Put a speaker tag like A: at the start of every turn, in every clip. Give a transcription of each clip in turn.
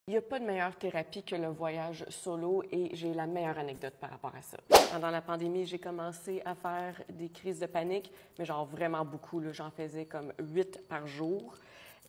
A: Il n'y a pas de meilleure thérapie que le voyage solo et j'ai la meilleure anecdote par rapport à ça. Pendant la pandémie, j'ai commencé à faire des crises de panique, mais genre vraiment beaucoup. J'en faisais comme 8 par jour.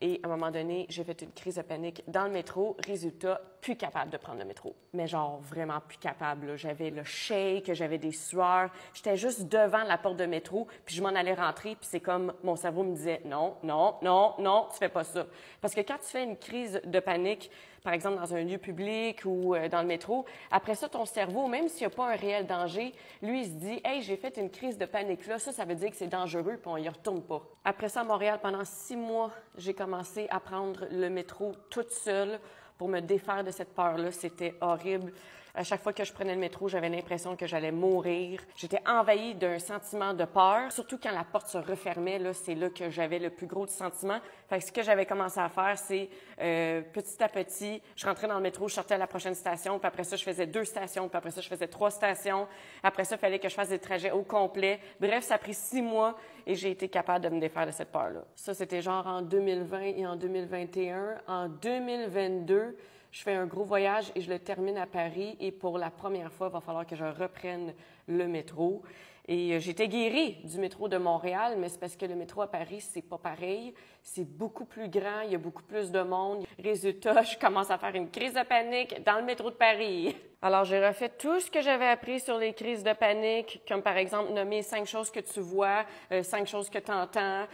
A: Et à un moment donné, j'ai fait une crise de panique dans le métro. Résultat, plus capable de prendre le métro. Mais genre vraiment plus capable. J'avais le shake, j'avais des sueurs. J'étais juste devant la porte de métro, puis je m'en allais rentrer, puis c'est comme mon cerveau me disait non, non, non, non, tu fais pas ça. Parce que quand tu fais une crise de panique, par exemple dans un lieu public ou dans le métro, après ça, ton cerveau, même s'il n'y a pas un réel danger, lui, il se dit « Hey, j'ai fait une crise de panique là, ça veut dire que c'est dangereux, puis on y retourne pas. » Après ça, à Montréal, pendant 6 mois, j'ai commencé à prendre le métro toute seule pour me défaire de cette peur-là. C'était horrible. À chaque fois que je prenais le métro, j'avais l'impression que j'allais mourir. J'étais envahie d'un sentiment de peur, surtout quand la porte se refermait. Là, c'est là que j'avais le plus gros sentiment. Fait que ce que j'avais commencé à faire, c'est petit à petit, je rentrais dans le métro, je sortais à la prochaine station, puis après ça, je faisais 2 stations, puis après ça, je faisais 3 stations. Après ça, il fallait que je fasse des trajets au complet. Bref, ça a pris 6 mois et j'ai été capable de me défaire de cette peur-là. Ça, c'était genre en 2020 et en 2021. En 2022, je fais un gros voyage et je le termine à Paris. Et pour la première fois, il va falloir que je reprenne le métro. Et j'étais guérie du métro de Montréal, mais c'est parce que le métro à Paris, c'est pas pareil. C'est beaucoup plus grand, il y a beaucoup plus de monde. Résultat, je commence à faire une crise de panique dans le métro de Paris. Alors, j'ai refait tout ce que j'avais appris sur les crises de panique, comme par exemple nommer 5 choses que tu vois, 5 choses que tu entends.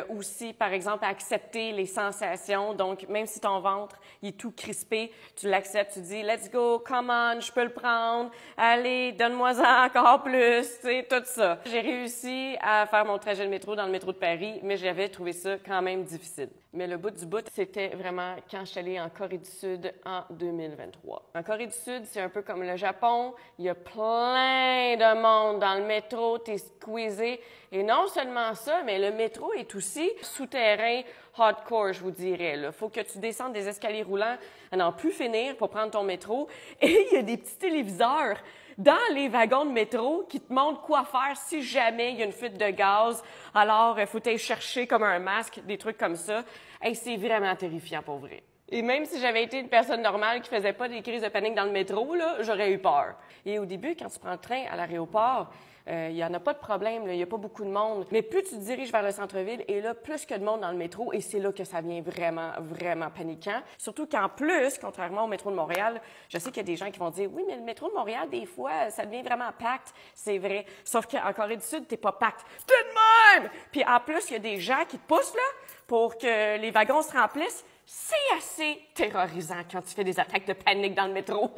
A: Aussi, par exemple, accepter les sensations. Donc, même si ton ventre il est tout crispé, tu l'acceptes, tu dis « Let's go, come on, je peux le prendre. Allez, donne-moi-en encore plus. » Tu sais, tout ça. J'ai réussi à faire mon trajet de métro dans le métro de Paris, mais j'avais trouvé ça quand même difficile. Mais le bout du bout, c'était vraiment quand je suis allée en Corée du Sud en 2023. En Corée du Sud, c'est un peu comme le Japon. Il y a plein de monde dans le métro, t'es squeezé. Et non seulement ça, mais le métro est aussi souterrain hardcore, je vous dirais. Il faut que tu descendes des escaliers roulants à n'en plus finir pour prendre ton métro. Et il y a des petits téléviseurs dans les wagons de métro qui te montrent quoi faire si jamais il y a une fuite de gaz. Alors, il faut aller chercher comme un masque, des trucs comme ça. Hey, c'est vraiment terrifiant pour vrai. Et même si j'avais été une personne normale qui faisait pas des crises de panique dans le métro, là, j'aurais eu peur. Et au début, quand tu prends le train à l'aéroport, il n'y en a pas de problème, il n'y a pas beaucoup de monde. Mais plus tu te diriges vers le centre-ville, et là, plus que de monde dans le métro, et c'est là que ça devient vraiment, vraiment paniquant. Surtout qu'en plus, contrairement au métro de Montréal, je sais qu'il y a des gens qui vont dire « Oui, mais le métro de Montréal, des fois, ça devient vraiment pacte. » C'est vrai. Sauf qu'en Corée du Sud, t'es pas pacte. T'es de même! Puis en plus, il y a des gens qui te poussent, là, pour que les wagons se remplissent. C'est assez terrorisant quand tu fais des attaques de panique dans le métro.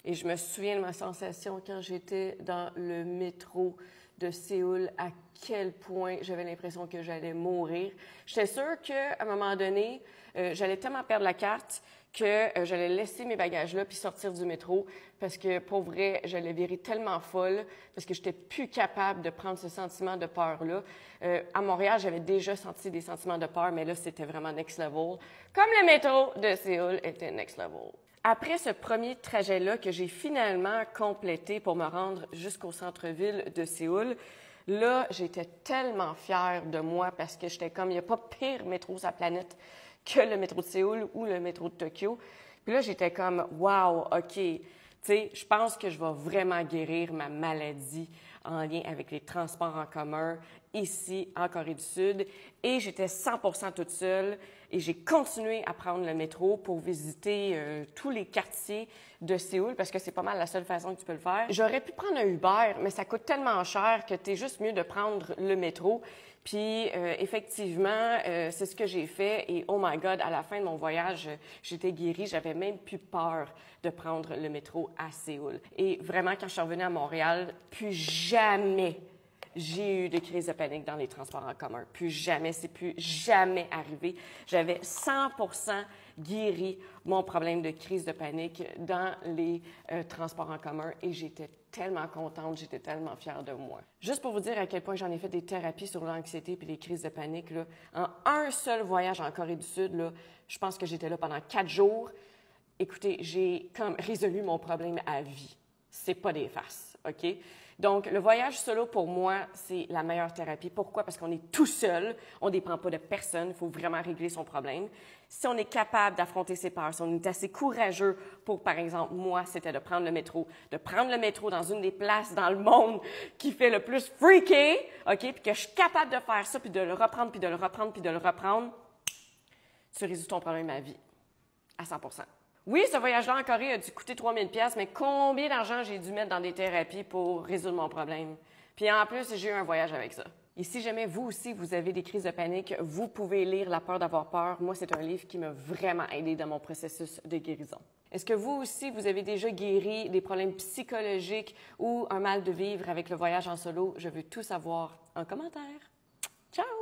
A: Et je me souviens de ma sensation quand j'étais dans le métro de Séoul, à quel point j'avais l'impression que j'allais mourir. J'étais sûre qu'à un moment donné, j'allais tellement perdre la carte que j'allais laisser mes bagages là puis sortir du métro parce que, pour vrai, j'allais virer tellement folle parce que j'étais plus capable de prendre ce sentiment de peur-là. À Montréal, j'avais déjà senti des sentiments de peur, mais là, c'était vraiment next level. Comme le métro de Séoul était next level. Après ce premier trajet-là que j'ai finalement complété pour me rendre jusqu'au centre-ville de Séoul, là, j'étais tellement fière de moi parce que j'étais comme, il n'y a pas pire métro sur la planète que le métro de Séoul ou le métro de Tokyo. Puis là, j'étais comme, wow, OK, tu sais, je pense que je vais vraiment guérir ma maladie en lien avec les transports en commun ici en Corée du Sud. Et j'étais 100% toute seule et j'ai continué à prendre le métro pour visiter tous les quartiers de Séoul parce que c'est pas mal la seule façon que tu peux le faire. J'aurais pu prendre un Uber, mais ça coûte tellement cher que t'es juste mieux de prendre le métro. Puis, effectivement, c'est ce que j'ai fait. Et oh my God, à la fin de mon voyage, j'étais guérie. J'avais même plus peur de prendre le métro à Séoul. Et vraiment, quand je suis revenue à Montréal, plus jamais j'ai eu de crise de panique dans les transports en commun. Plus jamais, c'est plus jamais arrivé. J'avais 100% guéri mon problème de crise de panique dans les transports en commun et j'étais tellement contente, j'étais tellement fière de moi. Juste pour vous dire à quel point j'en ai fait des thérapies sur l'anxiété puis les crises de panique, là, en un seul voyage en Corée du Sud, là, je pense que j'étais là pendant 4 jours. Écoutez, j'ai comme résolu mon problème à vie. C'est pas des farces, OK? Donc, le voyage solo, pour moi, c'est la meilleure thérapie. Pourquoi? Parce qu'on est tout seul, on ne dépend pas de personne, il faut vraiment régler son problème. Si on est capable d'affronter ses peurs, si on est assez courageux pour, par exemple, moi, c'était de prendre le métro dans une des places dans le monde qui fait le plus freaky, OK, puis que je suis capable de faire ça, puis de le reprendre, puis de le reprendre, puis de le reprendre, tu résous ton problème à vie, à 100 %. Oui, ce voyage-là en Corée a dû coûter 3 000 $, mais combien d'argent j'ai dû mettre dans des thérapies pour résoudre mon problème? Puis en plus, j'ai eu un voyage avec ça. Et si jamais vous aussi, vous avez des crises de panique, vous pouvez lire La peur d'avoir peur. Moi, c'est un livre qui m'a vraiment aidé dans mon processus de guérison. Est-ce que vous aussi, vous avez déjà guéri des problèmes psychologiques ou un mal de vivre avec le voyage en solo? Je veux tout savoir en commentaire. Ciao!